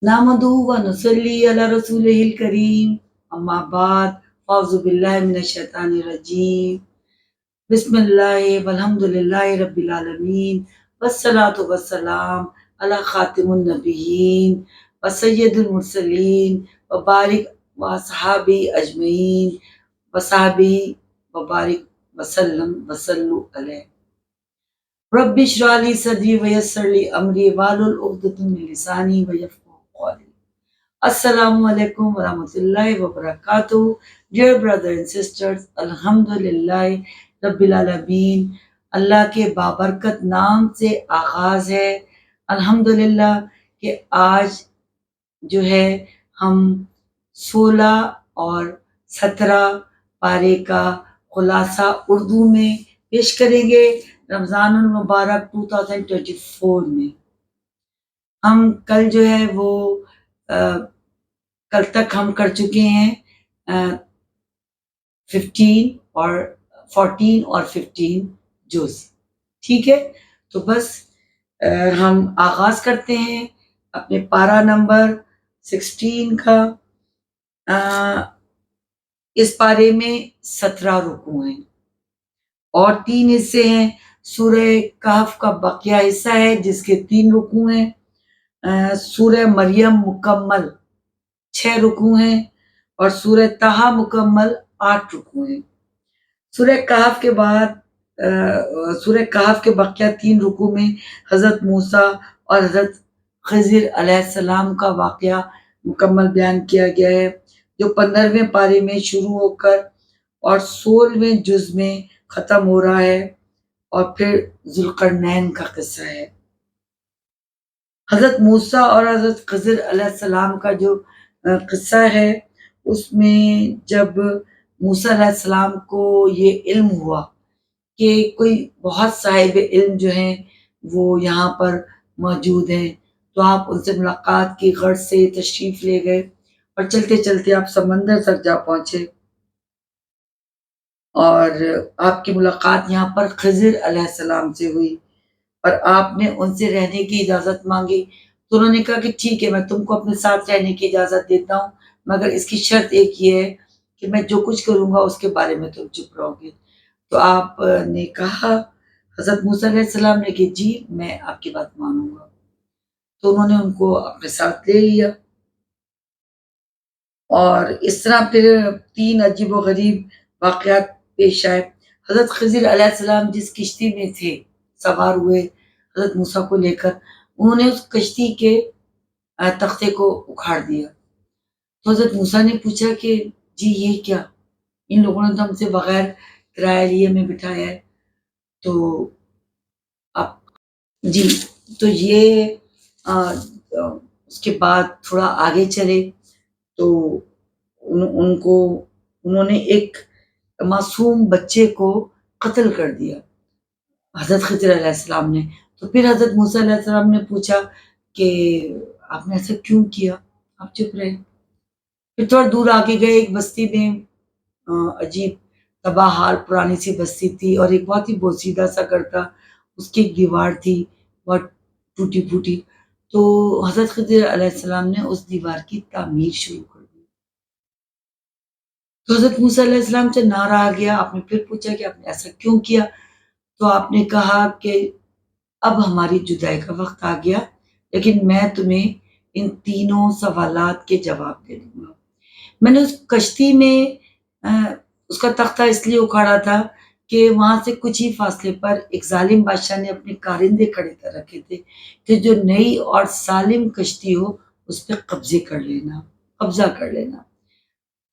نحمده ونصلي على رسوله الكريم اما بعد فاعوذ بالله من الشیطان الرجیم بسم اللہ والحمد للہ رب العالمین والصلاة والسلام علی خاتم النبیین وسید المرسلین وبارک وصحابی اجمعین وصحابی وبارک وسلم وصلو علیہ رب اشرح لي صدری ویسر لي امری واحلل عقدۃ من لسانی ویفقهوا قولی. السلام علیکم ورحمۃ اللہ وبرکاتہ. ڈیئر برادر اینڈ سسٹرز، الحمدللہ رب العالمین، اللہ کے بابرکت نام سے آغاز ہے. الحمدللہ کہ آج جو ہے ہم 16 اور 17 پارے کا خلاصہ اردو میں پیش کریں گے رمضان المبارک 2024 میں. ہم کل جو ہے وہ کل تک ہم کر چکے ہیں 15 اور 14 اور 15 جز. ٹھیک ہے، تو بس ہم آغاز کرتے ہیں اپنے پارہ نمبر 16 کا. اس پارے میں 17 رکوع ہیں اور 3 حصے ہیں. سورہ کہف کا بقیہ حصہ ہے جس کے 3 رکوع ہیں. سورہ مریم مکمل 6 رکوع ہیں اور سورہ طٰہٰ مکمل 8 رکوع ہیں. سورہ کہف کے بعد سورہ کہف کے بقیہ 3 رکوع میں حضرت موسیٰ اور حضرت خضر علیہ السلام کا واقعہ مکمل بیان کیا گیا ہے، جو 15ویں پارے میں شروع ہو کر اور 16ویں جز میں ختم ہو رہا ہے، اور پھر ذوالقرنین کا قصہ ہے. حضرت موسیٰ اور حضرت خضر علیہ السلام کا جو قصہ ہے، اس میں جب موسیٰ علیہ السلام کو یہ علم ہوا کہ کوئی بہت صاحب علم جو ہیں وہ یہاں پر موجود ہیں، تو آپ ان سے ملاقات کی غرض سے تشریف لے گئے اور چلتے چلتے آپ سمندر تک جا پہنچے، اور آپ کی ملاقات یہاں پر خضر علیہ السلام سے ہوئی اور آپ نے ان سے رہنے کی اجازت مانگی. تو انہوں نے کہا کہ ٹھیک ہے، میں تم کو اپنے ساتھ رہنے کی اجازت دیتا ہوں، مگر اس کی شرط ایک یہ ہے کہ میں جو کچھ کروں گا اس کے بارے میں تم چپ رہو گے. تو آپ نے کہا، حضرت موسیٰ علیہ السلام نے کہ جی میں آپ کی بات مانوں گا. تو انہوں نے ان کو اپنے ساتھ لے لیا، اور اس طرح پھر 3 عجیب و غریب واقعات پیش آئے. حضرت خضر علیہ السلام جس کشتی میں تھے سوار ہوئے حضرت موسیٰ کو لے کر، انہوں نے اس کشتی کے تختے کو اکھاڑ دیا. تو حضرت موسیٰ نے پوچھا کہ جی یہ کیا، ان لوگوں نے تو ہم سے بغیر کرایہ لیے ہمیں بٹھایا ہے. تو اب جی تو یہ اس کے بعد تھوڑا آگے چلے تو انہوں نے ایک معصوم بچے کو قتل کر دیا حضرت خضر علیہ السلام نے. تو پھر حضرت موسیٰ علیہ السلام نے پوچھا کہ آپ نے ایسا کیوں کیا، آپ چپ رہے. پھر تھوڑا دور آگے گئے، ایک بستی میں عجیب تباہ حال پرانی سی بستی تھی، اور ایک بہت ہی بوسیدہ سا گھر تھا، اس کی ایک دیوار تھی بہت ٹوٹی پھوٹی. تو حضرت خضر علیہ السلام نے اس دیوار کی تعمیر شروع کر دی. تو حضرت موسیٰ علیہ السلام سے نہ رہا گیا، آپ نے پھر پوچھا کہ آپ نے ایسا کیوں کیا. تو آپ نے کہا کہ اب ہماری جدائی کا وقت آ گیا، لیکن میں تمہیں ان تینوں سوالات کے جواب دے دوں گا. میں نے اس کشتی میں اس کا تختہ اس لیے اکھاڑا تھا کہ وہاں سے کچھ ہی فاصلے پر ایک ظالم بادشاہ نے اپنے کارندے کھڑے کر رکھے تھے کہ جو نئی اور سالم کشتی ہو اس پہ قبضہ کر لینا،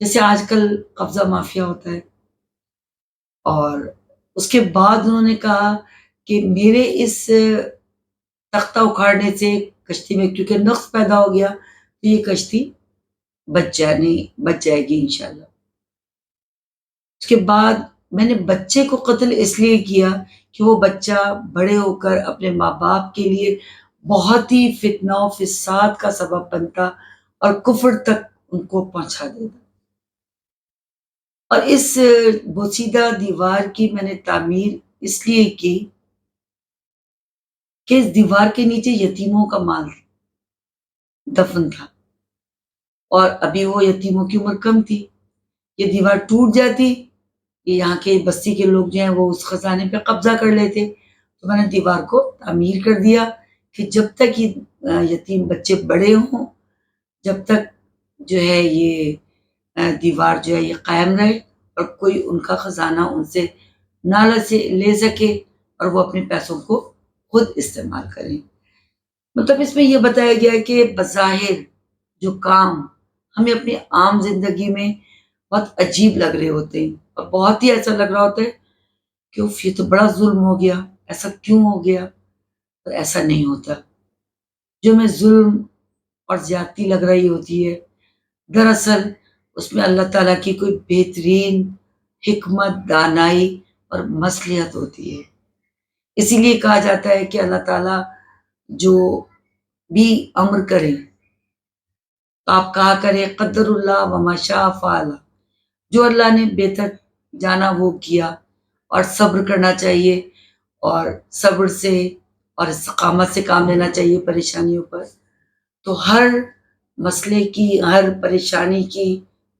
جیسے آج کل قبضہ مافیا ہوتا ہے. اور اس کے بعد انہوں نے کہا کہ میرے اس تختہ اکھاڑنے سے کشتی میں کیونکہ نقص پیدا ہو گیا تو یہ کشتی بچ جائے گی انشاءاللہ. اس کے بعد میں نے بچے کو قتل اس لیے کیا کہ وہ بچہ بڑے ہو کر اپنے ماں باپ کے لیے بہت ہی فتنہ و فساد کا سبب بنتا اور کفر تک ان کو پہنچا دیتا. اور اس بوسیدہ دیوار کی میں نے تعمیر اس لیے کی کہ اس دیوار کے نیچے یتیموں کا مال دفن تھا، اور ابھی وہ یتیموں کی عمر کم تھی، یہ دیوار ٹوٹ جاتی، یہ یہاں کے بستی کے لوگ جو ہیں وہ اس خزانے پہ قبضہ کر لیتے، تو میں نے دیوار کو تعمیر کر دیا کہ جب تک یہ یتیم بچے بڑے ہوں، جب تک جو ہے یہ دیوار جو ہے یہ قائم رہے، اور کوئی ان کا خزانہ ان سے نہ لے سکے، اور وہ اپنے پیسوں کو خود استعمال کریں۔ مطلب اس میں یہ بتایا گیا ہے کہ بظاہر جو کام ہمیں اپنی عام زندگی میں بہت عجیب لگ رہے ہوتے ہیں، اور بہت ہی ایسا لگ رہا ہوتا ہے کہ اف یہ تو بڑا ظلم ہو گیا، ایسا کیوں ہو گیا؟ پر ایسا نہیں ہوتا۔ جو ہمیں ظلم اور زیادتی لگ رہی ہوتی ہے، دراصل اس میں اللہ تعالیٰ کی کوئی بہترین حکمت، دانائی اور مصلحت ہوتی ہے۔ اسی لیے کہا جاتا ہے کہ اللہ تعالیٰ جو بھی امر کریں تو آپ کہا کریں قدر اللہ وما شاء فعل، جو اللہ نے بہتر جانا وہ کیا، اور صبر کرنا چاہیے، اور صبر سے اور استقامت سے کام لینا چاہیے پریشانیوں پر۔ تو ہر مسئلے کی، ہر پریشانی کی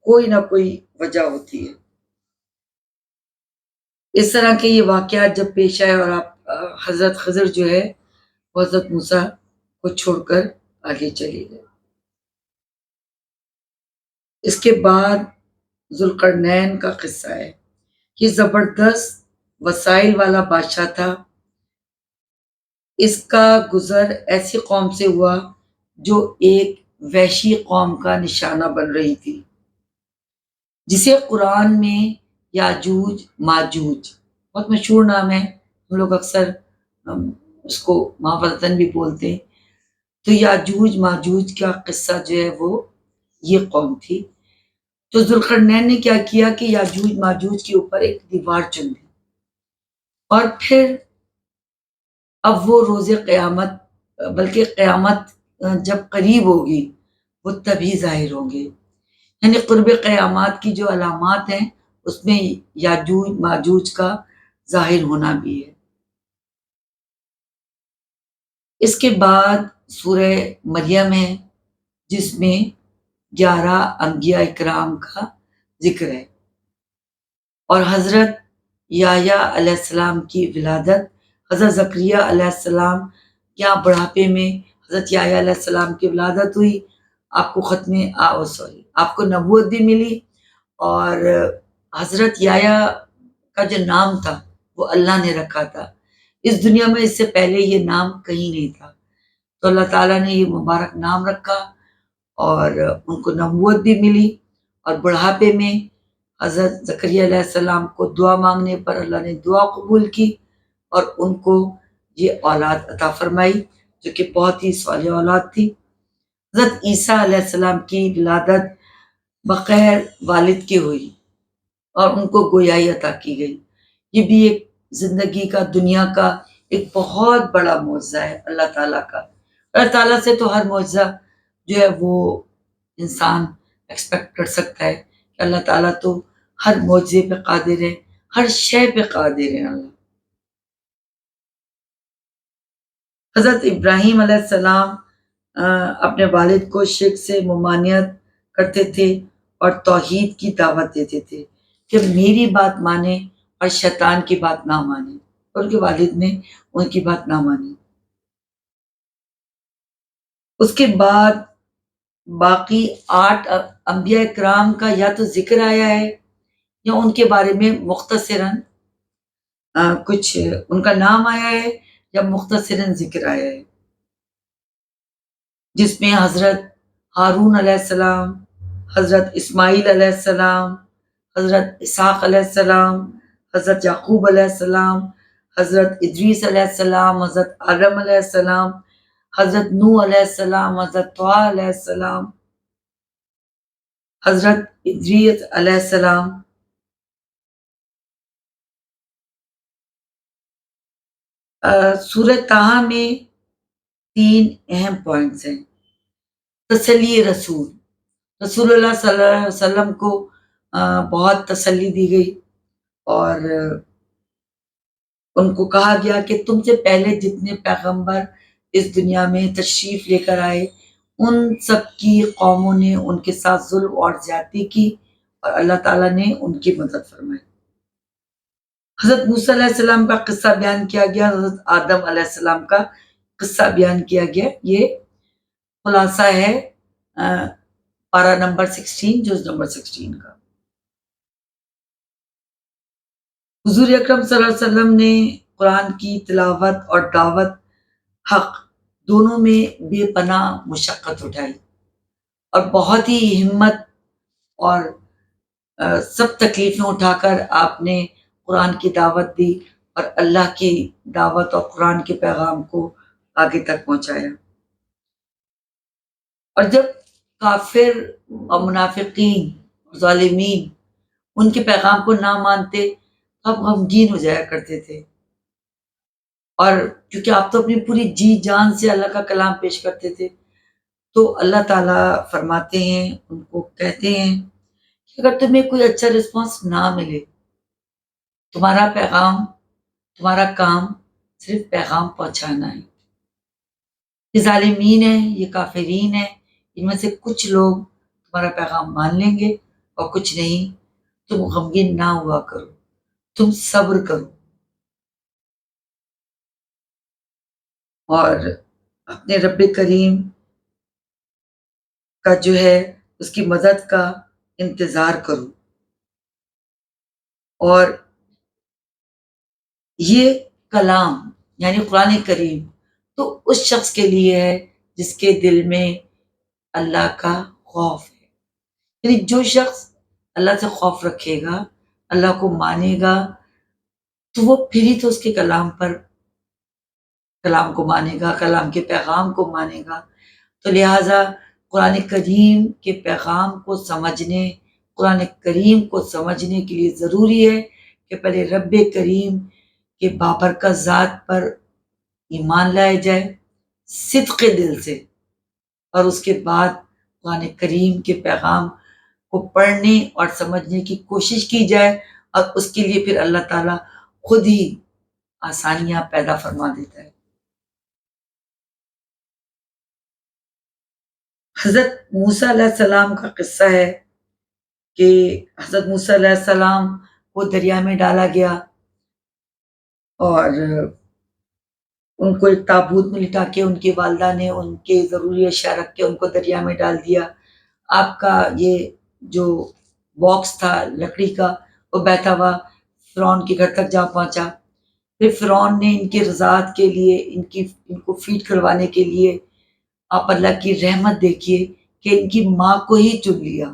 کوئی نہ کوئی وجہ ہوتی ہے۔ اس طرح کے یہ واقعات جب پیش آئے، اور آپ حضرت خضر جو ہے وہ حضرت موسیٰ کو چھوڑ کر آگے چلے گئے۔ اس کے بعد ذوالقرنین کا قصہ ہے۔ یہ زبردست وسائل والا بادشاہ تھا۔ اس کا گزر ایسی قوم سے ہوا جو ایک وحشی قوم کا نشانہ بن رہی تھی، جسے قرآن میں یاجوج ماجوج، بہت مشہور نام ہے، ہم لوگ اکثر اس کو محاورتاً بھی بولتے ہیں۔ تو یاجوج ماجوج کا قصہ جو ہے وہ یہ قوم تھی۔ تو ذوالقرنین نے کیا کیا کہ یاجوج ماجوج کے اوپر ایک دیوار چن دی، اور پھر اب وہ روز قیامت، بلکہ قیامت جب قریب ہوگی وہ تبھی ظاہر ہوں گے، یعنی قرب قیامات کی جو علامات ہیں اس میں یاجوج ماجوج کا ظاہر ہونا بھی ہے۔ اس کے بعد سورہ مریم ہے، جس میں 11 انبیاء اکرام کا ذکر ہے، اور حضرت یحییٰ علیہ السلام کی ولادت، حضرت زکریا علیہ السلام کیا بڑھاپے میں حضرت یحییٰ علیہ السلام کی ولادت ہوئی، آپ کو آپ کو نبوت بھی ملی، اور حضرت یحییٰ کا جو نام تھا وہ اللہ نے رکھا تھا، اس دنیا میں اس سے پہلے یہ نام کہیں نہیں تھا، تو اللہ تعالیٰ نے یہ مبارک نام رکھا، اور ان کو نبوت بھی ملی، اور بڑھاپے میں حضرت زکریا علیہ السلام کو دعا مانگنے پر اللہ نے دعا قبول کی، اور ان کو یہ اولاد عطا فرمائی جو کہ بہت ہی صالح اولاد تھی۔ حضرت عیسیٰ علیہ السلام کی ولادت بغیر والد کے ہوئی، اور ان کو گویائی عطا کی گئی۔ یہ بھی ایک زندگی کا، دنیا کا ایک بہت بڑا معجزہ ہے اللہ تعالیٰ کا۔ اللہ تعالیٰ سے تو ہر معجزہ جو ہے وہ انسان ایکسپیکٹ کر سکتا ہے کہ اللہ تعالیٰ تو ہر معجزے پہ قادر ہے، ہر شے پہ قادر ہے اللہ۔ حضرت ابراہیم علیہ السلام اپنے والد کو شرک سے ممانعت کرتے تھے، اور توحید کی دعوت دیتے تھے کہ میری بات مانے اور شیطان کی بات نہ مانے، اور ان کے والد نے ان کی بات نہ مانی۔ اس کے بعد باقی 8 انبیاء کرام کا یا تو ذکر آیا ہے، یا ان کے بارے میں مختصراً کچھ ان کا نام آیا ہے، یا مختصراً ذکر آیا ہے، جس میں حضرت ہارون علیہ السلام، حضرت اسماعیل علیہ السلام، حضرت اسحاق علیہ السلام، حضرت یعقوب علیہ السلام، حضرت ادریس علیہ السلام، حضرت آدم علیہ السلام، حضرت نوح علیہ السلام، حضرت طہ علیہ السلام، حضرت ادریس علیہ السلام۔ سورہ طہ میں 3 اہم پوائنٹس ہیں۔ تسلی رسول، رسول اللہ صلی اللہ علیہ وسلم کو بہت تسلی دی گئی، اور ان کو کہا گیا کہ تم سے پہلے جتنے پیغمبر اس دنیا میں تشریف لے کر آئے ان سب کی قوموں نے ان کے ساتھ ظلم اور زیادتی کی اور اللہ تعالیٰ نے ان کی مدد فرمائی۔ حضرت موسیٰ علیہ السلام کا قصہ بیان کیا گیا، حضرت آدم علیہ السلام کا قصہ بیان کیا گیا۔ یہ خلاصہ ہے پارہ نمبر 16، جز نمبر 16 کا۔ حضور اکرم صلی اللہ علیہ وسلم نے قرآن کی تلاوت اور دعوت حق دونوں میں بے پناہ مشقت اٹھائی اور بہت ہی ہمت اور سب تکلیفیں اٹھا کر آپ نے قرآن کی دعوت دی اور اللہ کی دعوت اور قرآن کے پیغام کو آگے تک پہنچایا۔ اور جب کافر اور منافقین اور ظالمین ان کے پیغام کو نہ مانتے تو آپ غمگین ہو جایا کرتے تھے، اور کیونکہ آپ تو اپنی پوری جی جان سے اللہ کا کلام پیش کرتے تھے، تو اللہ تعالیٰ فرماتے ہیں، ان کو کہتے ہیں کہ اگر تمہیں کوئی اچھا رسپانس نہ ملے، تمہارا پیغام، تمہارا کام صرف پیغام پہنچانا ہے۔ یہ ظالمین ہیں، یہ کافرین ہیں، ان میں سے کچھ لوگ تمہارا پیغام مان لیں گے اور کچھ نہیں۔ تم غمگین نہ ہوا کرو، تم صبر کرو اور اپنے رب کریم کا جو ہے اس کی مدد کا انتظار کرو۔ اور یہ کلام یعنی قرآن کریم تو اس شخص کے لیے ہے جس کے دل میں اللہ کا خوف ہے، یعنی جو شخص اللہ سے خوف رکھے گا، اللہ کو مانے گا، تو وہ پھر ہی تو اس کے کلام کو مانے گا، کلام کے پیغام کو مانے گا۔ تو لہٰذا قرآن کریم کے پیغام کو سمجھنے، قرآن کریم کو سمجھنے کے لیے ضروری ہے کہ پہلے رب کریم کے بابرکت ذات پر ایمان لائے جائے صدق دل سے، اور اس کے بعد قرآن کریم کے پیغام کو پڑھنے اور سمجھنے کی کوشش کی جائے، اور اس کے لیے پھر اللہ تعالیٰ خود ہی آسانیاں پیدا فرما دیتا ہے۔ حضرت موسیٰ علیہ السلام کا قصہ ہے کہ حضرت موسیٰ علیہ السلام کو دریا میں ڈالا گیا اور ان کو ایک تابوت میں لٹا کے ان کی والدہ نے ان کے ضروری اشیاء رکھ کے ان کو دریا میں ڈال دیا۔ آپ کا یہ جو باکس تھا لکڑی کا وہ بہتا ہوا فرعون کے گھر تک جا پہنچا۔ پھر فرعون نے ان کی رضاعت کے لیے ان کو فیڈ کروانے کے لیے آپ اللہ کی رحمت دیکھیے کہ ان کی ماں کو ہی چن لیا،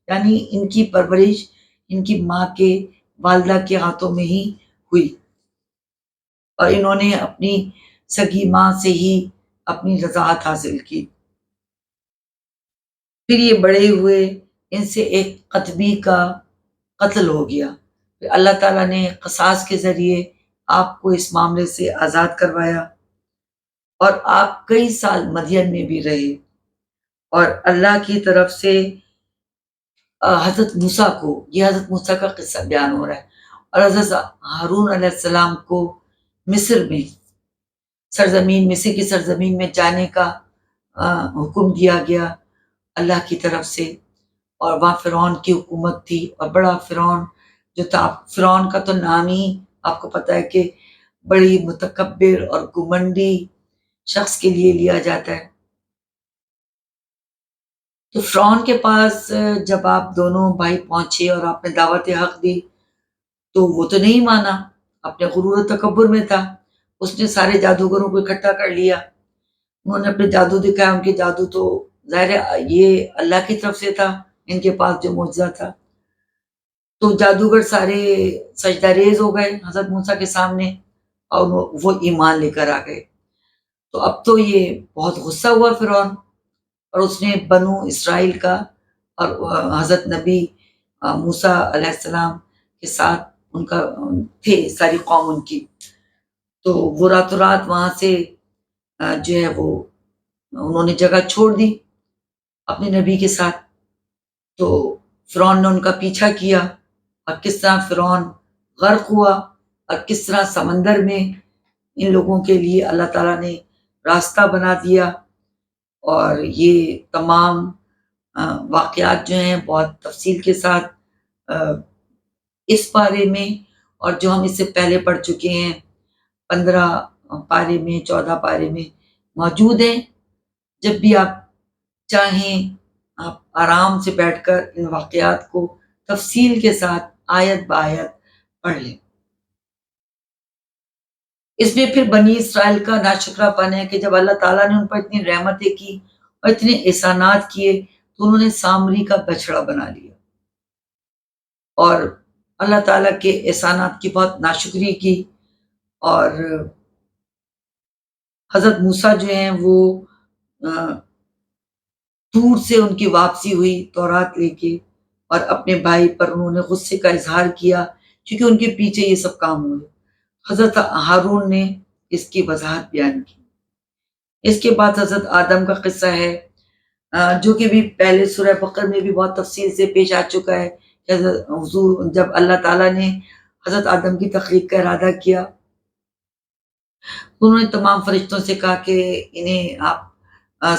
یعنی ان کی پرورش ان کی ماں کے والدہ کے ہاتھوں میں ہی ہوئی، اور انہوں نے اپنی سگی ماں سے ہی اپنی رضاعت حاصل کی۔ پھر یہ بڑے ہوئے، ان سے ایک قطبی کا قتل ہو گیا، پھر اللہ تعالیٰ نے قصاص کے ذریعے آپ کو اس معاملے سے آزاد کروایا، اور آپ کئی سال مدین میں بھی رہے، اور اللہ کی طرف سے حضرت موسیٰ کو، یہ حضرت موسیٰ کا قصہ بیان ہو رہا ہے، اور حضرت ہارون علیہ السلام کو مصر میں مصر کی سرزمین میں جانے کا حکم دیا گیا اللہ کی طرف سے، اور وہاں فرعون کی حکومت تھی، اور بڑا فرعون جو تھا، فرعون کا تو نام ہی آپ کو پتہ ہے کہ بڑی متکبر اور گھمنڈی شخص کے لیے لیا جاتا ہے۔ تو فرعون کے پاس جب آپ دونوں بھائی پہنچے اور آپ نے دعوت حق دی تو وہ تو نہیں مانا، اپنے غرور و تکبر میں تھا، اس نے سارے جادوگروں کو اکٹھا کر لیا، انہوں نے اپنے جادو دکھایا، ان کے جادو تو ظاہر ہے یہ اللہ کی طرف سے تھا، ان کے پاس جو معجزہ تھا، تو جادوگر سارے سجدہ ریز ہو گئے حضرت موسیٰ کے سامنے، اور وہ ایمان لے کر آ گئے۔ تو اب تو یہ بہت غصہ ہوا فرعون، اور اس نے بنو اسرائیل کا اور حضرت نبی موسیٰ علیہ السلام کے ساتھ ان کا تھے ساری قوم ان کی، تو وہ راتوں رات وہاں سے جو ہے وہ انہوں نے جگہ چھوڑ دی اپنے نبی کے ساتھ۔ تو فرعون نے ان کا پیچھا کیا، اور کس طرح فرعون غرق ہوا، اور کس طرح سمندر میں ان لوگوں کے لیے اللہ تعالیٰ نے راستہ بنا دیا، اور یہ تمام واقعات جو ہیں بہت تفصیل کے ساتھ اس پارے میں اور جو ہم اس سے پہلے پڑھ چکے ہیں 15 پارے میں 14 پارے میں موجود ہیں. جب بھی آپ چاہیں آپ آرام سے بیٹھ کر ان واقعات کو تفصیل کے ساتھ آیت بآیت پڑھ لیں. اس میں پھر بنی اسرائیل کا ناشکرہ پن ہے کہ جب اللہ تعالیٰ نے ان پر اتنی رحمتیں کی اور اتنے احسانات کیے تو انہوں نے سامری کا بچڑا بنا لیا اور اللہ تعالیٰ کے احسانات کی بہت ناشکری کی. اور حضرت موسیٰ جو ہیں وہ دور سے ان کی واپسی ہوئی تورات لے کے اور اپنے بھائی پر انہوں نے غصے کا اظہار کیا کیونکہ ان کے پیچھے یہ سب کام ہوئے. حضرت ہارون نے اس کی وضاحت بیان کی. اس کے بعد حضرت آدم کا قصہ ہے جو کہ بھی پہلے سورہ بقرہ میں بھی بہت تفصیل سے پیش آ چکا ہے. حضور جب اللہ تعالیٰ نے حضرت آدم کی تخلیق کا ارادہ کیا انہوں نے تمام فرشتوں سے کہا کہ انہیں آپ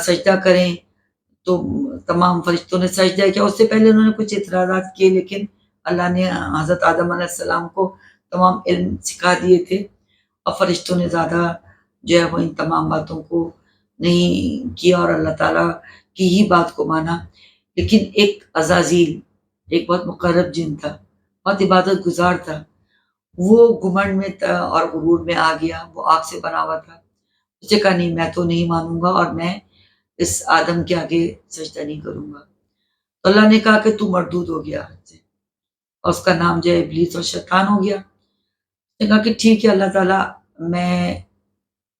سجدہ کریں تو تمام فرشتوں نے سجدہ کیا. اس سے پہلے انہوں نے کچھ اعتراضات کیے لیکن اللہ نے حضرت آدم علیہ السلام کو تمام علم سکھا دیے تھے اور فرشتوں نے زیادہ جو ہے وہ ان تمام باتوں کو نہیں کیا اور اللہ تعالیٰ کی ہی بات کو مانا. لیکن ایک عزازیل ایک بہت مقرب جن تھا بہت عبادت گزار تھا وہ گھمنڈ میں تھا اور غرور میں آ گیا. وہ آگ سے بنا ہوا تھا. اس نے کہا نہیں میں تو نہیں مانوں گا اور میں اس آدم کے آگے سجدہ نہیں کروں گا. تو اللہ نے کہا کہ تو مردود ہو گیا سے اور اس کا نام جو ہے ابلیس اور شیطان ہو گیا. اس نے کہا کہ ٹھیک ہے اللہ تعالیٰ میں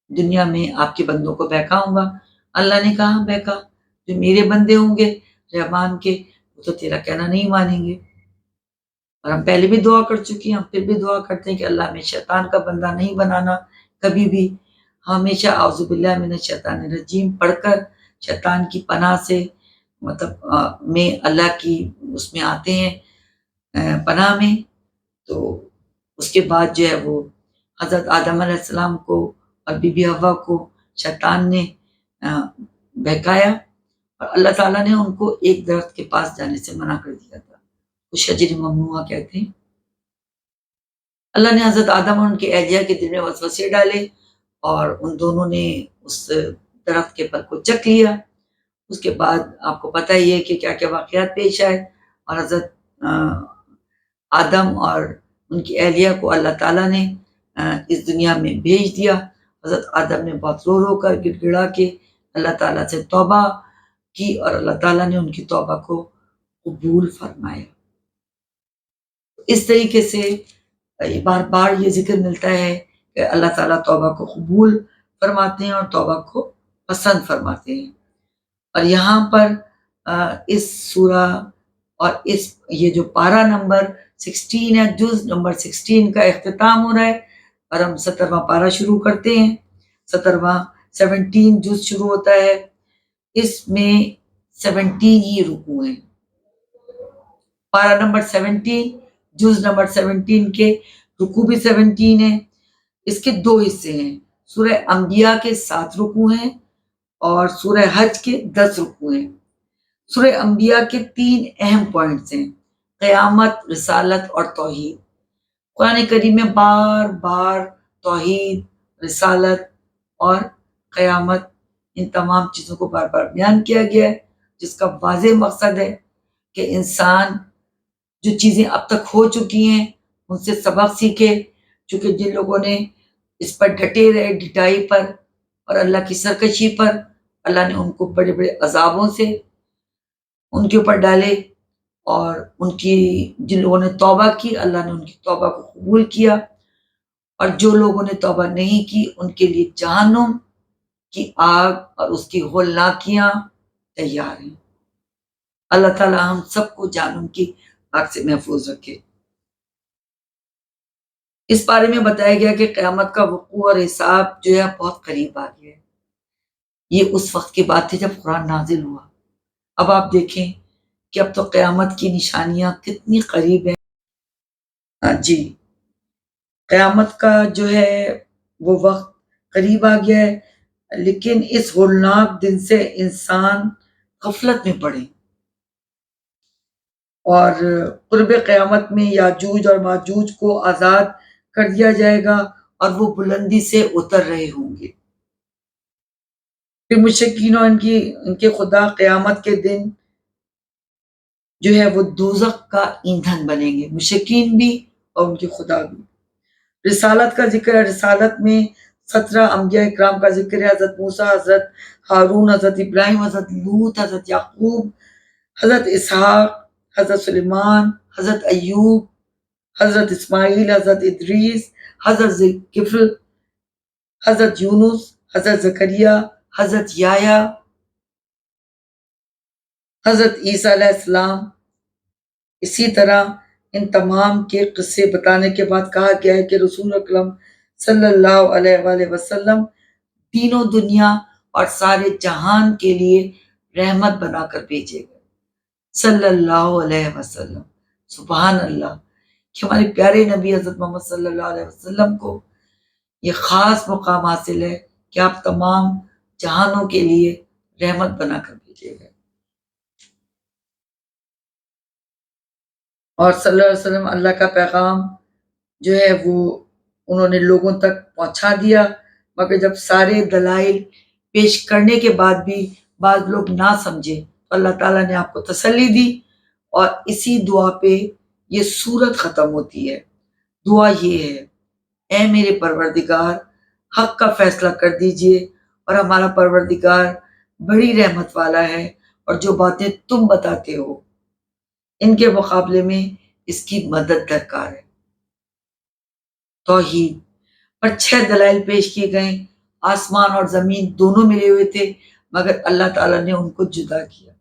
دنیا میں آپ کے بندوں کو بہکاؤں گا. اللہ نے کہا بہکا جو میرے بندے ہوں گے رحمان کے وہ تو تیرا کہنا نہیں مانیں گے. اور ہم پہلے بھی دعا کر چکے ہیں ہم پھر بھی دعا کرتے ہیں کہ اللہ ہمیں شیطان کا بندہ نہیں بنانا کبھی بھی. ہمیشہ اعوذ باللہ من الشیطان الرجیم پڑھ کر شیطان کی پناہ سے مطلب میں اللہ کی اس میں آتے ہیں پناہ میں. تو اس کے بعد جو ہے وہ حضرت آدم علیہ السلام کو اور بی بی حوا کو شیطان نے بہکایا اور اللہ تعالیٰ نے ان کو ایک درخت کے پاس جانے سے منع کر دیا تھا. شجر ممنوعہ کہتے ہیں. اللہ نے حضرت آدم اور ان کے اہلیہ کے دل میں وسوسے ڈالے اور ان دونوں نے اس درخت کے پھل کو چکھ لیا. اس کے بعد آپ کو پتہ ہی ہے کہ کیا کیا واقعات پیش آئے اور حضرت آدم اور ان کی اہلیہ کو اللہ تعالیٰ نے اس دنیا میں بھیج دیا. حضرت آدم نے بہت رو رو کر گڑ گڑا کے اللہ تعالیٰ سے توبہ کی اور اللہ تعالیٰ نے ان کی توبہ کو قبول فرمایا. اس طریقے سے بار بار یہ ذکر ملتا ہے کہ اللہ تعالیٰ توبہ کو قبول فرماتے ہیں اور توبہ کو پسند فرماتے ہیں. اور یہاں پر اس سورہ اور اس یہ جو پارہ نمبر 16 ہے جز نمبر 16 کا اختتام ہو رہا ہے اور ہم 17واں پارہ شروع کرتے ہیں. 17 جز شروع ہوتا ہے. اس میں 17 ہی رکوع ہیں. پارہ نمبر 17 جز نمبر 17 کے رکوع بھی 17 ہیں. اس کے دو حصے ہیں. سورہ انبیاء کے 7 رکوع ہیں اور سورہ حج کے 10 رکوع ہیں. سورہ انبیاء کے 3 اہم پوائنٹس ہیں قیامت رسالت اور توحید. قرآن کریم میں بار بار توحید رسالت اور قیامت ان تمام چیزوں کو بار بار بیان کیا گیا ہے جس کا واضح مقصد ہے کہ انسان جو چیزیں اب تک ہو چکی ہیں ان سے سبق سیکھے. چونکہ جن لوگوں نے اس پر ڈٹے رہے ڈٹائی پر اور اللہ کی سرکشی پر اللہ نے ان کو بڑے بڑے عذابوں سے ان کے اوپر ڈالے اور ان کی جن لوگوں نے توبہ کی اللہ نے ان کی توبہ کو قبول کیا اور جو لوگوں نے توبہ نہیں کی ان کے لیے جہنم کی آگ اور اس کی ہولناکیاں تیار ہیں. اللہ تعالیٰ ہم سب کو جہنم کی آگ سے محفوظ رکھے. اس بارے میں بتایا گیا کہ قیامت کا وقوع اور حساب جو ہے بہت قریب آ گیا ہے. یہ اس وقت کی بات تھی جب قرآن نازل ہوا. اب آپ دیکھیں کہ اب تو قیامت کی نشانیاں کتنی قریب ہیں. جی قیامت کا جو ہے وہ وقت قریب آ گیا ہے. لیکن اس ہولناک دن سے انسان غفلت میں پڑے، اور قرب قیامت میں یاجوج اور ماجوج کو آزاد کر دیا جائے گا اور وہ بلندی سے اتر رہے ہوں گے۔ پھر مشرکین اور ان کے خدا قیامت کے دن جو ہے وہ دوزخ کا ایندھن بنیں گے، مشرکین بھی اور ان کے خدا بھی۔ رسالت کا ذکر ہے، رسالت میں 17 انبیاء اکرام کا ذکر ہے، حضرت موسیٰ، حضرت ہارون، حضرت ابراہیم، حضرت لوط، حضرت یعقوب، حضرت اسحاق، حضرت سلیمان، حضرت ایوب، حضرت اسماعیل، حضرت ادریس، حضرت ذوالکفل، حضرت یونس، حضرت زکریا، حضرت یحییٰ، حضرت عیسیٰ علیہ السلام۔ اسی طرح ان تمام کے قصے بتانے کے بعد کہا گیا ہے کہ رسول اکرم صلی اللہ علیہ وآلہ وسلم دین و دنیا اور سارے جہان کے لیے رحمت بنا کر بھیجے گئے، صلی اللہ علیہ وسلم۔ سبحان اللہ کہ ہمارے پیارے نبی حضرت محمد صلی اللہ علیہ وسلم کو یہ خاص مقام حاصل ہے کہ آپ تمام جہانوں کے لیے رحمت بنا کر بھیجے گئے، اور صلی اللہ علیہ وسلم اللہ کا پیغام جو ہے وہ انہوں نے لوگوں تک پہنچا دیا، مگر جب سارے دلائل پیش کرنے کے بعد بھی بعض لوگ نہ سمجھے تو اللہ تعالیٰ نے آپ کو تسلی دی، اور اسی دعا پہ یہ سورت ختم ہوتی ہے۔ دعا یہ ہے، اے میرے پروردگار حق کا فیصلہ کر دیجئے، اور ہمارا پروردگار بڑی رحمت والا ہے، اور جو باتیں تم بتاتے ہو ان کے مقابلے میں اس کی مدد درکار ہے۔ توحید پر 6 دلائل پیش کیے گئے، آسمان اور زمین دونوں ملے ہوئے تھے مگر اللہ تعالیٰ نے ان کو جدا کیا۔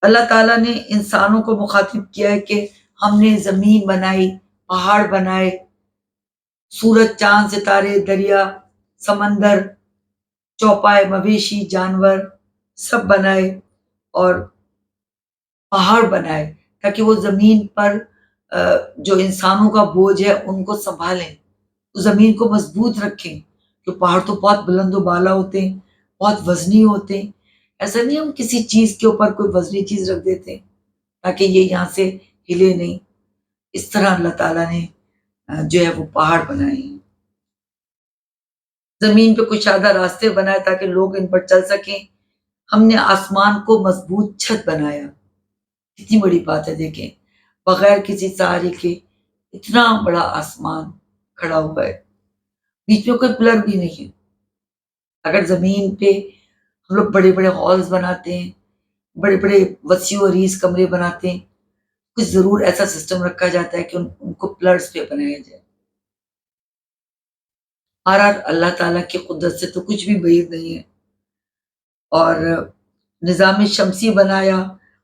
اللہ تعالیٰ نے انسانوں کو مخاطب کیا ہے کہ ہم نے زمین بنائی، پہاڑ بنائے، سورج، چاند، ستارے، دریا، سمندر، چوپائے، مویشی، جانور سب بنائے، اور پہاڑ بنائے تاکہ وہ زمین پر جو انسانوں کا بوجھ ہے ان کو سنبھالیں، زمین کو مضبوط رکھیں۔ جو پہاڑ تو بہت بلند و بالا ہوتے ہیں، بہت وزنی ہوتے ہیں، ایسا نہیں ہم کسی چیز کے اوپر کوئی وزنی چیز رکھ دیتے ہیں تاکہ یہ یہاں سے ہلے نہیں، اس طرح اللہ تعالیٰ نے جو ہے وہ پہاڑ بنائے ہیں۔ زمین پہ کشادہ راستے بنائے تاکہ لوگ ان پر چل سکیں۔ ہم نے آسمان کو مضبوط چھت بنایا، کتنی بڑی بات ہے، دیکھیں بغیر کسی سہارے کے اتنا بڑا آسمان کھڑا ہوا ہے، بیچ میں کوئی پلر بھی نہیں ہے۔ اگر زمین پہ ہم لوگ بڑے بڑے ہالز بناتے ہیں، بڑے بڑے وسیع و عریض کمرے بناتے ہیں، کچھ ضرور ایسا سسٹم رکھا جاتا ہے کہ ان کو پلرز پہ بنایا جائے۔ اور اللہ تعالیٰ کی قدرت سے تو کچھ بھی بعید نہیں ہے۔ اور نظام شمسی بنایا،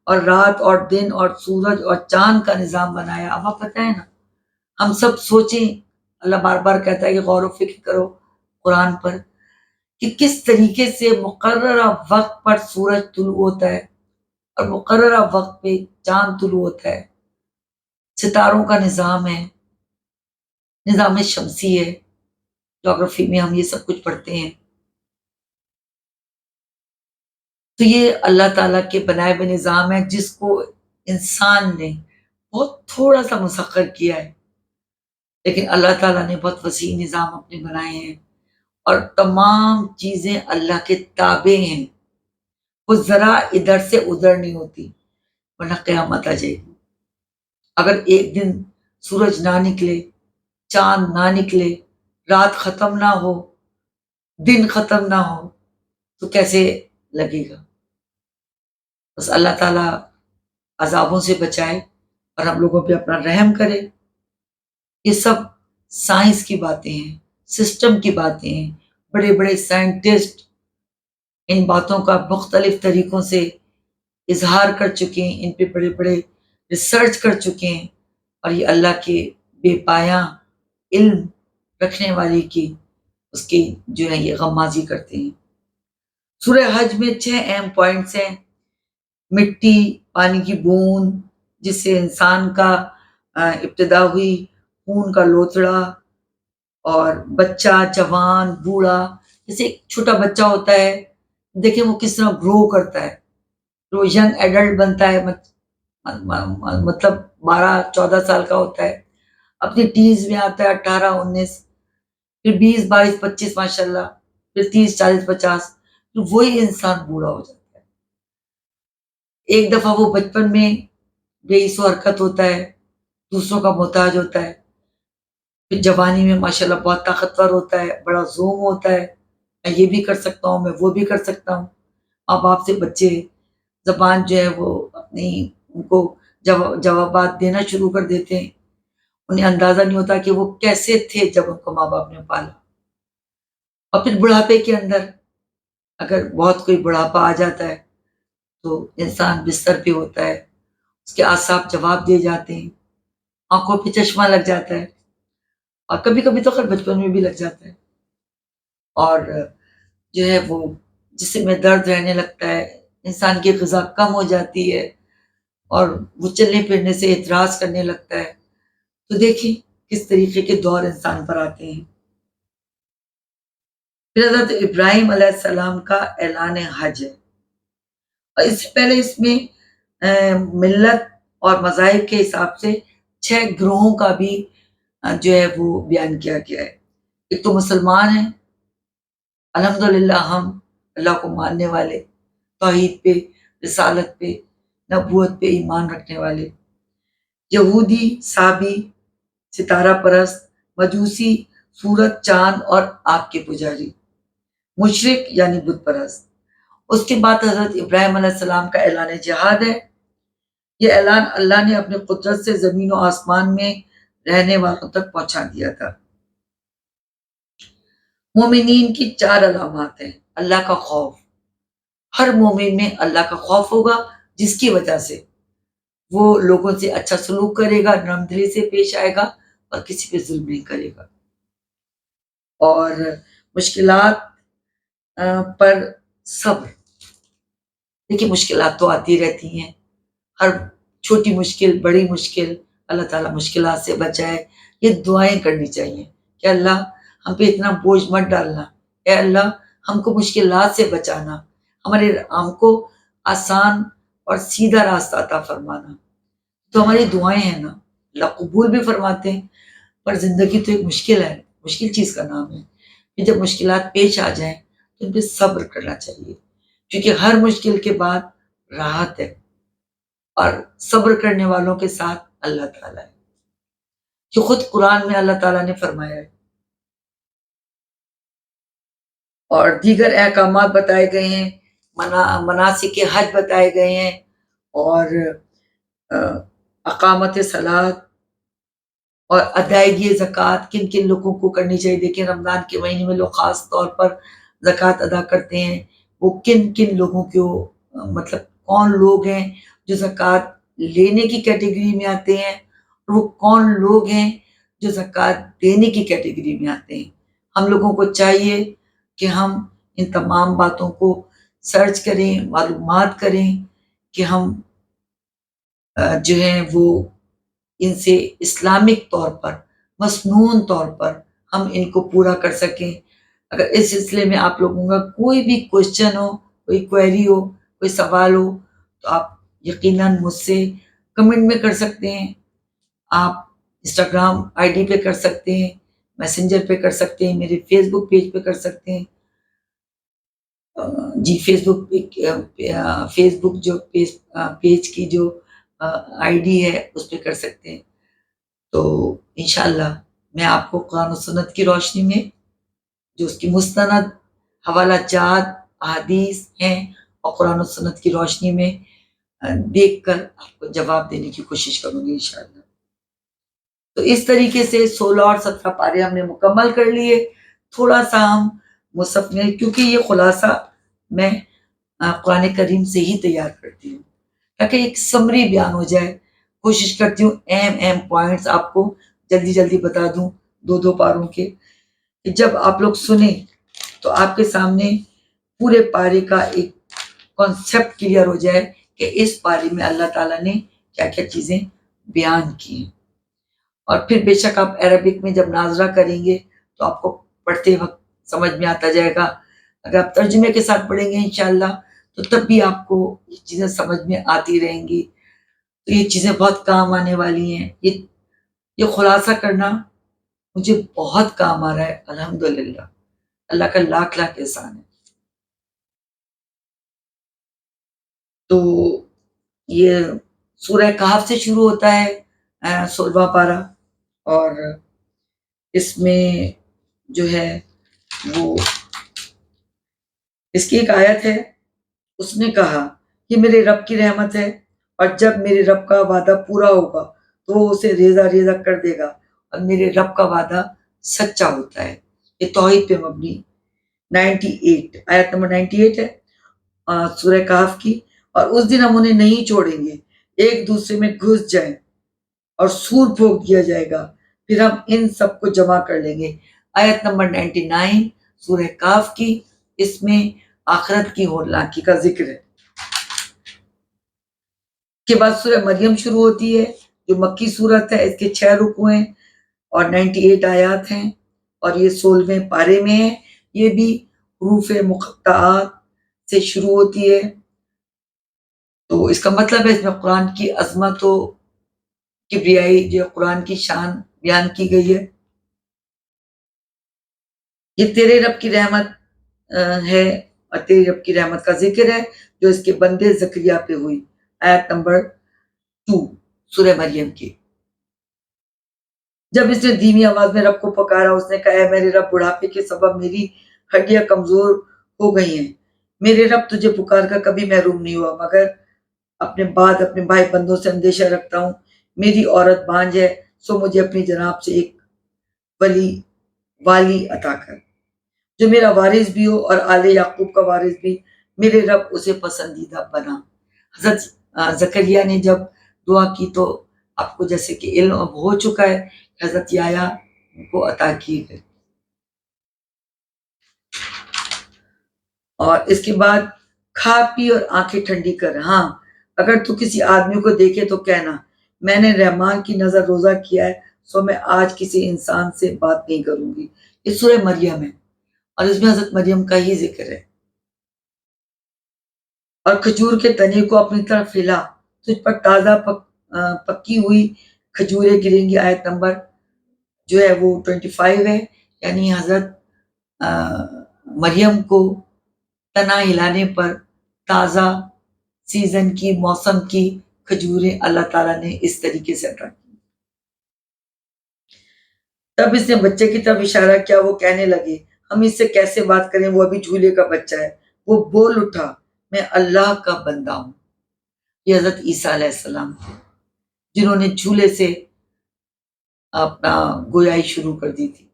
اور رات اور دن اور سورج اور چاند کا نظام بنایا۔ اب آپ پتہ ہے نا، ہم سب سوچیں، اللہ بار بار کہتا ہے کہ غور و فکر کرو قرآن پر، کہ کس طریقے سے مقررہ وقت پر سورج طلوع ہوتا ہے اور مقررہ وقت پہ چاند طلوع ہوتا ہے، ستاروں کا نظام ہے، نظام شمسی ہے، جغرافی میں ہم یہ سب کچھ پڑھتے ہیں۔ تو یہ اللہ تعالیٰ کے بنائے ہوئے نظام ہے جس کو انسان نے بہت تھوڑا سا مسخر کیا ہے، لیکن اللہ تعالیٰ نے بہت وسیع نظام اپنے بنائے ہیں، اور تمام چیزیں اللہ کے تابع ہیں، وہ ذرا ادھر سے ادھر نہیں ہوتی، ورنہ قیامت آ جائے گی۔ اگر ایک دن سورج نہ نکلے، چاند نہ نکلے، رات ختم نہ ہو، دن ختم نہ ہو، تو کیسے لگے گا؟ بس اللہ تعالیٰ عذابوں سے بچائے اور ہم لوگوں پہ اپنا رحم کرے۔ یہ سب سائنس کی باتیں ہیں، سسٹم کی باتیں ہیں، بڑے بڑے سائنٹسٹ ان باتوں کا مختلف طریقوں سے اظہار کر چکے ہیں، ان پہ بڑے بڑے ریسرچ کر چکے ہیں، اور یہ اللہ کے بے پایاں علم رکھنے والے کی اس کی جو ہے یہ غمازی کرتے ہیں۔ سورہ حج میں 6 اہم پوائنٹس ہیں: مٹی، پانی کی بوند جس سے انسان کا ابتدا ہوئی، خون کا لوتھڑا، اور بچہ، جوان، بوڑھا، جیسے ایک چھوٹا بچہ ہوتا ہے، دیکھیں وہ کس طرح گرو کرتا ہے، وہ ینگ ایڈلٹ بنتا ہے، مطلب 12 14 سال کا ہوتا ہے، اپنی ٹیز میں آتا ہے، 18 19، پھر 20 22 25 ماشاء اللہ، پھر 30 40 50، پھر وہی انسان بوڑھا ہو جاتا ہے۔ ایک دفعہ وہ بچپن میں بے حس و حرکت ہوتا ہے، دوسروں کا محتاج ہوتا ہے، پھر جوانی میں ماشاء اللہ بہت طاقتور ہوتا ہے، بڑا زوم ہوتا ہے، میں یہ بھی کر سکتا ہوں، میں وہ بھی کر سکتا ہوں۔ ماں باپ سے بچے زبان جو ہے وہ اپنی ان کو جوابات دینا شروع کر دیتے ہیں، انہیں اندازہ نہیں ہوتا کہ وہ کیسے تھے جب ان کو ماں باپ نے پالا۔ اور پھر بڑھاپے کے اندر اگر بہت کوئی بڑھاپا آ جاتا ہے تو انسان بستر پہ ہوتا ہے، اس کے اعصاب جواب دے جاتے ہیں، آنکھوں پہ چشمہ لگ جاتا ہے، اور کبھی کبھی تو خیر بچپن میں بھی لگ جاتا ہے، اور جو ہے وہ جسم میں درد رہنے لگتا ہے، انسان کی غذا کم ہو جاتی ہے، اور وہ چلنے پھرنے سے اعتراض کرنے لگتا ہے۔ تو دیکھیں کس طریقے کے دور انسان پر آتے ہیں۔ پھر حضرت ابراہیم علیہ السلام کا اعلان حج ہے، اور اس سے پہلے اس میں ملت اور مذاہب کے حساب سے 6 گروہوں کا بھی جو ہے وہ بیان کیا گیا ہے۔ ایک تو مسلمان ہیں، الحمدللہ ہم اللہ کو ماننے والے، توحید پہ، رسالت پہ، نبوت پہ ایمان رکھنے والے۔ یہودی، صابی، ستارہ پرست، مجوسی، سورج، چاند اور آگ کے پجاری، مشرک یعنی بت پرست۔ اس کے بعد حضرت ابراہیم علیہ السلام کا اعلان جہاد ہے۔ یہ اعلان اللہ نے اپنی قدرت سے زمین و آسمان میں رہنے والوں تک پہنچا دیا تھا۔ مومنین کی 4 علامات ہیں۔ اللہ کا خوف، ہر مومن میں اللہ کا خوف ہوگا، جس کی وجہ سے وہ لوگوں سے اچھا سلوک کرے گا، نرم دلی سے پیش آئے گا، اور کسی پہ ظلم نہیں کرے گا۔ اور مشکلات پر صبر، دیکھیے مشکلات تو آتی رہتی ہیں، ہر چھوٹی مشکل، بڑی مشکل، اللہ تعالیٰ مشکلات سے بچائے، یہ دعائیں کرنی چاہیے کہ اللہ ہم پہ اتنا بوجھ مت ڈالنا، اے اللہ ہم کو مشکلات سے بچانا، ہم کو آسان اور سیدھا راستہ عطا فرمانا۔ تو ہماری دعائیں ہیں نا، اللہ قبول بھی فرماتے ہیں، پر زندگی تو ایک مشکل ہے، مشکل چیز کا نام ہے۔ پھر جب مشکلات پیش آ جائیں تو ان پہ صبر کرنا چاہیے، کیونکہ ہر مشکل کے بعد راحت ہے، اور صبر کرنے والوں کے ساتھ اللہ تعالیٰ ہے، جو خود قرآن میں اللہ تعالیٰ نے فرمایا ہے۔ اور دیگر احکامات بتائے گئے ہیں، مناسک حج بتائے گئے ہیں، اور اقامت صلاۃ اور ادائیگی زکوٰۃ کن کن لوگوں کو کرنی چاہیے۔ دیکھیں رمضان کے مہینے میں لوگ خاص طور پر زکوٰۃ ادا کرتے ہیں، وہ کن کن لوگوں کو، مطلب کون لوگ ہیں جو زکوٰۃ لینے کی کیٹیگری میں آتے ہیں، اور وہ کون لوگ ہیں جو زکوٰۃ دینے کی کیٹیگری میں آتے ہیں۔ ہم لوگوں کو چاہیے کہ ہم ان تمام باتوں کو سرچ کریں، معلومات کریں، کہ ہم جو ہیں وہ ان سے اسلامک طور پر، مسنون طور پر ہم ان کو پورا کر سکیں۔ اگر اس سلسلے میں آپ لوگوں کا کوئی بھی کوشچن ہو، کوئی کوئری ہو، کوئی سوال ہو، تو آپ یقیناً مجھ سے کمنٹ میں کر سکتے ہیں، آپ انسٹاگرام آئی ڈی پہ کر سکتے ہیں، میسنجر پہ کر سکتے ہیں، میرے فیس بک پیج پہ کر سکتے ہیں۔ جی فیس بک جو پیج کی جو آئی ڈی ہے اس پہ کر سکتے ہیں۔ تو انشاءاللہ میں آپ کو قرآن و سنت کی روشنی میں، جو اس کی مستند حوالہ جات احادیث ہیں، اور قرآن و سنت کی روشنی میں دیکھ کر آپ کو جواب دینے کی کوشش کروں گی انشاءاللہ۔ تو اس طریقے سے 16 اور 17 پارے ہم نے مکمل کر لیے۔ تھوڑا سا ہم مصحف میں، کیونکہ یہ خلاصہ میں قرآن کریم سے ہی تیار کرتی ہوں تاکہ ایک سمری بیان ہو جائے، کوشش کرتی ہوں اہم پوائنٹس آپ کو جلدی جلدی بتا دوں، 2 پاروں کے، کہ جب آپ لوگ سنیں تو آپ کے سامنے پورے پارے کا ایک کانسیپٹ کلیئر ہو جائے کہ اس پارے میں اللہ تعالیٰ نے کیا کیا چیزیں بیان کی ہیں۔ اور پھر بے شک آپ عربک میں جب ناظرہ کریں گے تو آپ کو پڑھتے وقت سمجھ میں آتا جائے گا. اگر آپ ترجمے کے ساتھ پڑھیں گے انشاءاللہ تو تب بھی آپ کو یہ چیزیں سمجھ میں آتی رہیں گی. تو یہ چیزیں بہت کام آنے والی ہیں. یہ خلاصہ کرنا مجھے بہت کام آ رہا ہے الحمدللہ. اللہ کا لاکھ لاکھ احسان ہے. تو یہ سورہ کہف سے شروع ہوتا ہے 16واں پارہ، اور اس میں جو ہے وہ اس کی ایک آیت ہے. اس نے کہا یہ میرے رب کی رحمت ہے، اور جب میرے رب کا وعدہ پورا ہوگا تو وہ اسے ریزہ ریزہ کر دے گا، اور میرے رب کا وعدہ سچا ہوتا ہے. یہ توحید پہ مبنی 98 آیت نمبر 98 ہے سورہ کہف کی. اور اس دن ہم انہیں نہیں چھوڑیں گے، ایک دوسرے میں گھس جائیں اور سور پھونک دیا جائے گا، پھر ہم ان سب کو جمع کر لیں گے. آیت نمبر 99 سورہ کہف کی. اس میں آخرت کی ہولناکی کا ذکر ہے. کے بعد سورہ مریم شروع ہوتی ہے جو مکی صورت ہے. اس کے 6 رکوع ہیں اور 98 آیات ہیں، اور یہ 16ویں پارے میں ہے. یہ بھی حروف مقطعات سے شروع ہوتی ہے. تو اس کا مطلب ہے اس میں قرآن کی عظمت و کبریائی، جو قرآن کی شان بیان کی گئی ہے. یہ تیرے رب کی رحمت ہے، اور تیرے رب کی رحمت کا ذکر ہے جو اس کے بندے زکریا پہ ہوئی. آیت نمبر 2 سورہ مریم کی. جب اس نے دھیمی آواز میں رب کو پکارا، اس نے کہا اے میرے رب، بڑھاپے کے سبب میری ہڈیاں کمزور ہو گئی ہیں. میرے رب تجھے پکار کر کبھی محروم نہیں ہوا، مگر اپنے بعد اپنے بھائی بندوں سے اندیشہ رکھتا ہوں. میری عورت بانجھ ہے، سو مجھے اپنی جناب سے ایک والی عطا کر جو میرا وارث بھی ہو اور آل یعقوب کا وارث بھی. میرے رب اسے پسندیدہ بنا. حضرت زکریا نے جب دعا کی تو آپ کو جیسے کہ علم اب ہو چکا ہے، حضرت یحییٰ کو عطا کی گئی. اور اس کے بعد کھا پی اور آنکھیں ٹھنڈی کر. ہاں، اگر تو کسی آدمی کو دیکھے تو کہنا میں نے رحمان کی نظر روزہ کیا ہے، سو میں آج کسی انسان سے بات نہیں کروں گی. یہ سورہ مریم ہے اور اس میں حضرت مریم کا ہی ذکر ہے. اور کھجور کے تنے کو اپنی طرف ہلا، تجھ پر تازہ پکی ہوئی کھجوریں گریں گی. آیت نمبر جو ہے وہ 25 ہے. یعنی حضرت مریم کو تنا ہلانے پر تازہ سیزن کی، موسم کی کھجوریں اللہ تعالیٰ نے اس طریقے سے عطا کی. تب اس نے بچے کی طرف اشارہ کیا. وہ کہنے لگے ہم اس سے کیسے بات کریں، وہ ابھی جھولے کا بچہ ہے. وہ بول اٹھا میں اللہ کا بندہ ہوں. یہ حضرت عیسیٰ علیہ السلام تھے جنہوں نے جھولے سے اپنا گویائی شروع کر دی تھی.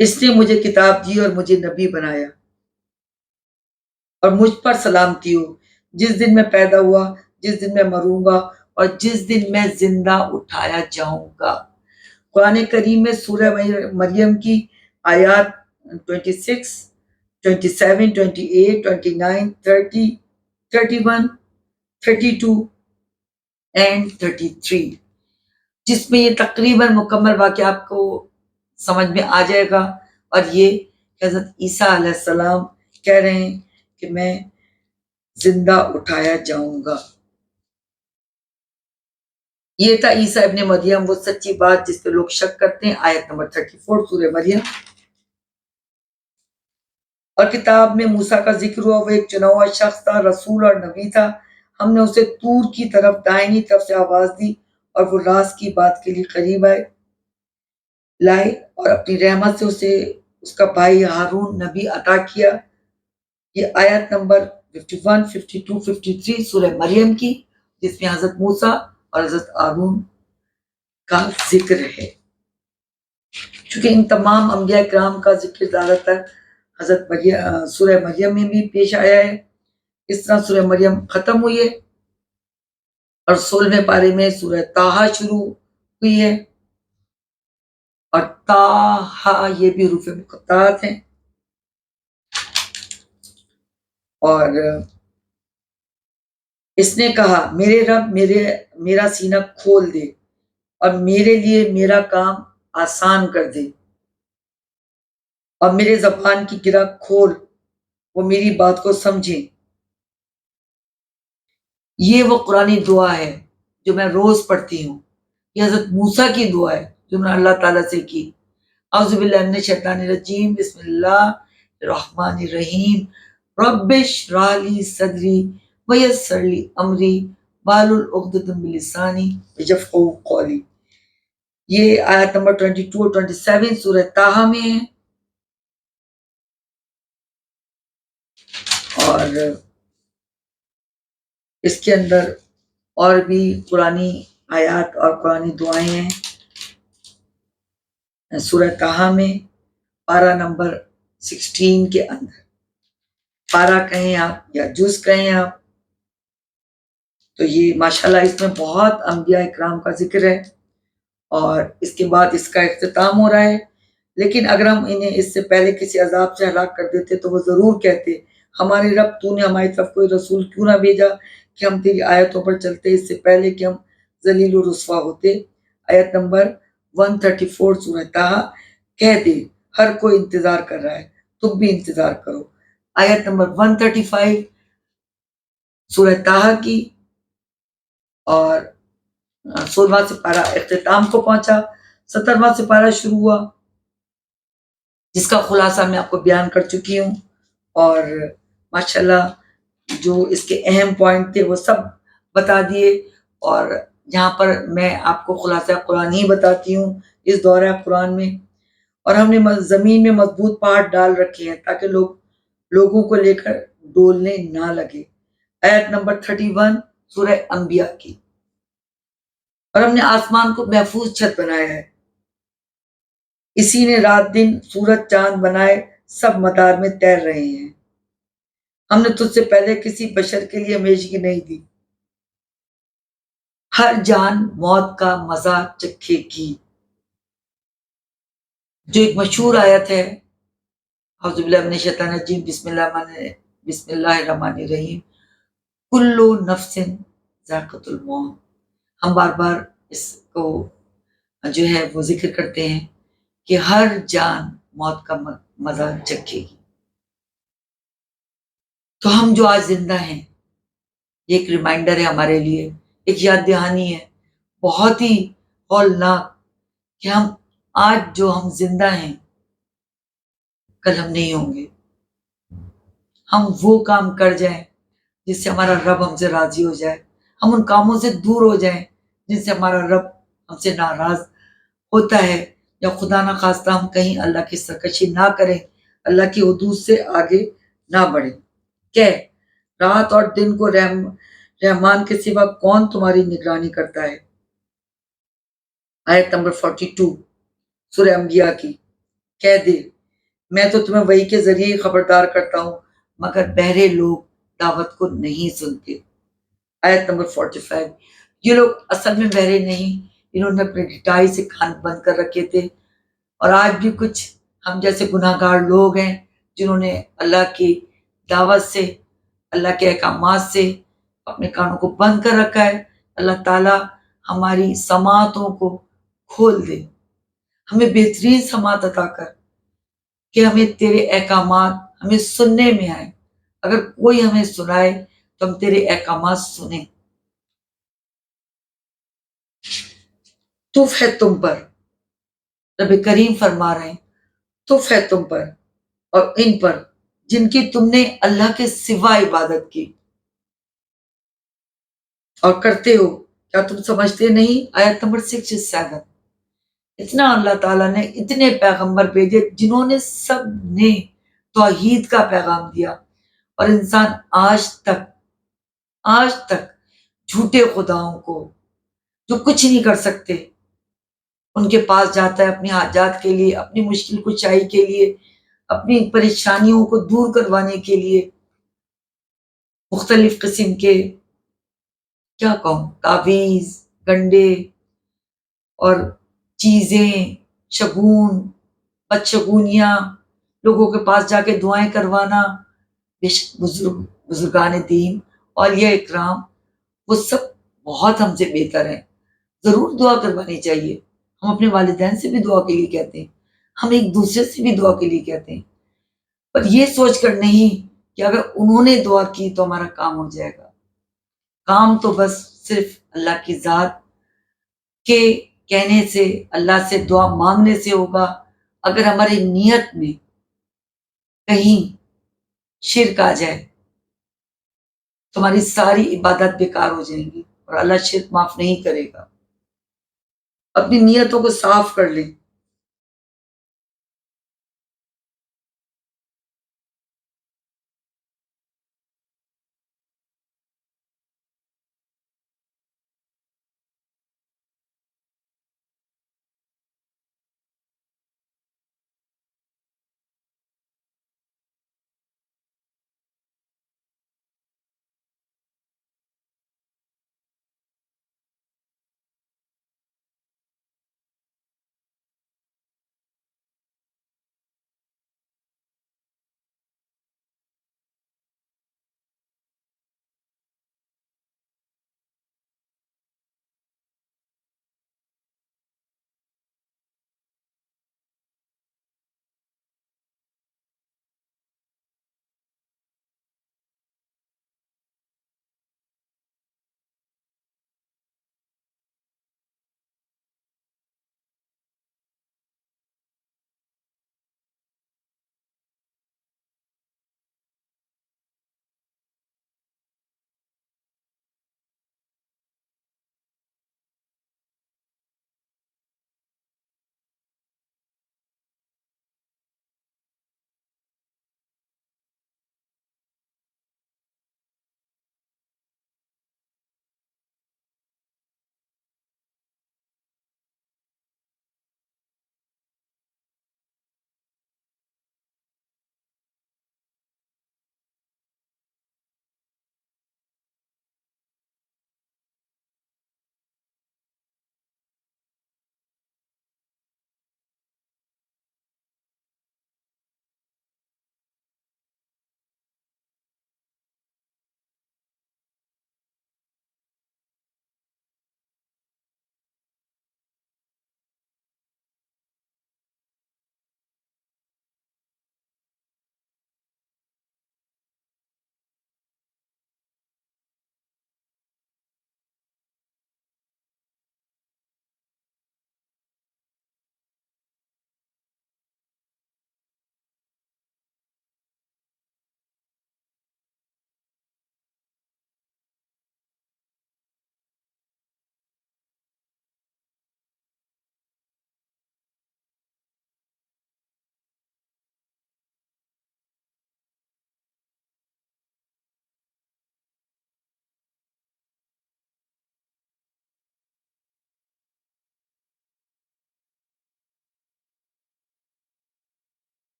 اس نے مجھے کتاب دی اور مجھے نبی بنایا، اور مجھ پر سلامتی ہو جس دن میں پیدا ہوا، جس دن میں مروں گا، اور جس دن میں زندہ اٹھایا جاؤں گا. قرآن کریم میں سورہ مریم کی آیات 26، 27، 28، 29، 30، 31، 32 اینڈ 33، جس میں یہ تقریباً مکمل واقعہ آپ کو سمجھ میں آ جائے گا. اور یہ حضرت عیسیٰ علیہ السلام کہہ رہے ہیں کہ میں زندہ اٹھایا جاؤں گا. یہ تھا عیسیٰ ابن مریم، وہ سچی بات جس پہ لوگ شک کرتے ہیں. آیت نمبر 34 سورہ مریم. اور کتاب میں موسیٰ کا ذکر ہوا، وہ ایک چنا ہوا شخص تھا، رسول اور نبی تھا. ہم نے اسے طور کی طرف دائنی طرف سے آواز دی اور وہ راز کی بات کے لیے قریب لائے، اور اپنی رحمت سے اسے اس کا بھائی ہارون نبی عطا کیا. یہ آیت نمبر 51، 52، 53 سورہ مریم کی، جس میں حضرت موسیٰ اور حضرت ہارون کا ذکر ہے. چونکہ ان تمام انبیاء کرام کا ذکر زیادہ تر حضرت سورہ مریم میں بھی پیش آیا ہے. اس طرح سورہ مریم ختم ہوئی ہے اور 16ویں پارے میں سورہ طٰہٰ شروع ہوئی ہے. اور طٰہٰ یہ بھی حروف مقطعات ہیں. اور اس نے کہا میرے رب میرا سینہ کھول دے اور میرے لیے میرا کام آسان کر دے. اور میرے زبان کی گرہ کھول، وہ میری بات کو سمجھیں۔ یہ وہ قرآنی دعا ہے جو میں روز پڑھتی ہوں۔ یہ حضرت موسیٰ کی دعا ہے جو میں نے اللہ تعالیٰ سے کی۔ اعوذ باللہ من الشیطان الرجیم، بسم اللہ الرحمن الرحیم، رب اشرح لی صدری ویسر لی امری واحلل عقدۃ من لسانی یفقہوا قولی۔ یہ آیت نمبر 22 اور 27 سورہ طٰہٰ میں ہے، اور اس کے اندر اور بھی قرآنی آیات اور قرآنی دعائیں ہیں۔ سورہ طٰہٰ میں پارہ نمبر 16 کے اندر، پارہ کہیں آپ یا جز کہیں آپ، تو یہ ماشاءاللہ اس میں بہت انبیاء اکرام کا ذکر ہے، اور اس کے بعد اس کا اختتام ہو رہا ہے۔ لیکن اگر ہم انہیں اس سے پہلے کسی عذاب سے ہلاک کر دیتے تو وہ ضرور کہتے، ہمارے رب تو نے ہماری طرف کوئی رسول کیوں نہ بھیجا کہ ہم تیری آیتوں پر چلتے، اس سے پہلے کہ ہم ذلیل و رسوا ہوتے۔ آیت نمبر 134 سورہ طٰہٰ، کہہ دے ہر کوئی انتظار کر رہا ہے، تم بھی انتظار کرو۔ آیت نمبر 135 سورہ طٰہٰ کی، اور 16واں سپارہ اختتام کو پہنچا، 17واں سپارہ شروع ہوا، جس کا خلاصہ میں آپ کو بیان کر چکی ہوں، اور ماشاءاللہ جو اس کے اہم پوائنٹ تھے وہ سب بتا دیے، اور یہاں پر میں آپ کو خلاصہ قرآن ہی بتاتی ہوں اس دورہ قرآن میں۔ اور ہم نے زمین میں مضبوط پہاڑ ڈال رکھے ہیں تاکہ لوگوں کو لے کر ڈولنے نہ لگے۔ آیت نمبر 31 سورہ انبیاء کی، اور ہم نے آسمان کو محفوظ چھت بنایا ہے، اسی نے رات دن سورج چاند بنائے، سب مدار میں تیر رہے ہیں۔ ہم نے تجھ سے پہلے کسی بشر کے لیے ہمیشگی نہیں دی، ہر جان موت کا مزہ چکھے گی۔ جو ایک مشہور آیت ہے، اعوذ باللہ من الشیطان الرجیم، بسم اللہ الرحمن الرحیم، کل نفس ذائقۃ الموت۔ ہم بار بار اس کو جو ہے وہ ذکر کرتے ہیں کہ ہر جان موت کا مزہ چکھے گی۔ تو ہم جو آج زندہ ہیں، یہ ایک ریمائنڈر ہے ہمارے لیے، ایک یاد دہانی ہے بہت ہی ہولناک، کہ آج جو ہم زندہ ہیں کل ہم نہیں ہوں گے۔ ہم وہ کام کر جائیں جس سے ہمارا رب ہم سے راضی ہو جائے، ہم ان کاموں سے دور ہو جائیں جن سے ہمارا رب ہم سے ناراض ہوتا ہے، یا خدا نہ خواستہ ہم کہیں اللہ کی سرکشی نہ کریں، اللہ کی حدود سے آگے نہ بڑھیں۔ کہ رات اور دن کو رحمان کے سوا کون تمہاری نگرانی کرتا ہے؟ آیت نمبر 42 سورہ انبیاء کی، کہہ دے میں تو تمہیں وحی کے ذریعے خبردار کرتا ہوں، مگر بہرے لوگ دعوت کو نہیں سنتے۔ آیت نمبر 45، یہ لوگ اصل میں بہرے نہیں، انہوں نے اپنے ڈٹائی سے کان بند کر رکھے تھے، اور آج بھی کچھ ہم جیسے گناہ گار لوگ ہیں جنہوں نے اللہ کی دعوت سے، اللہ کے احکامات سے اپنے کانوں کو بند کر رکھا ہے۔ اللہ تعالیٰ ہماری سماعتوں کو کھول دے، ہمیں بہترین سماعت عطا کر کہ ہمیں تیرے احکامات ہمیں سننے میں آئے۔ اگر کوئی ہمیں سنائے تو ہم تیرے احکامات سنیں۔ تف ہے تم پر، رب کریم فرما رہے ہیں، تف ہے تم پر اور ان پر جن کی تم نے اللہ کے سوا عبادت کی اور کرتے ہو، کیا تم سمجھتے نہیں؟ آیت نمبر 67، اتنا اللہ تعالیٰ نے اتنے پیغمبر بھیجے جنہوں نے سب نے توحید کا پیغام دیا، اور انسان آج تک جھوٹے خداؤں کو جو کچھ نہیں کر سکتے ان کے پاس جاتا ہے اپنی حاجات کے لیے، اپنی مشکل کشائی کے لیے، اپنی پریشانیوں کو دور کروانے کے لیے مختلف قسم کے کیا کہوں تعویذ، گنڈے اور چیزیں، شگون، بدشگونیاں، لوگوں کے پاس جا کے دعائیں کروانا۔ بے شک بزرگان دین، اولیاء اکرام، وہ سب بہت ہم سے بہتر ہیں، ضرور دعا کروانی چاہیے۔ ہم اپنے والدین سے بھی دعا کے لیے کہتے ہیں، ہم ایک دوسرے سے بھی دعا کے لیے کہتے ہیں، پر یہ سوچ کر نہیں کہ اگر انہوں نے دعا کی تو ہمارا کام ہو جائے گا۔ کام تو بس صرف اللہ کی ذات کے کہنے سے، اللہ سے دعا مانگنے سے ہوگا۔ اگر ہماری نیت میں کہیں شرک آ جائے تو ہماری ساری عبادت بیکار ہو جائیں گی اور اللہ شرک معاف نہیں کرے گا۔ اپنی نیتوں کو صاف کر لیں۔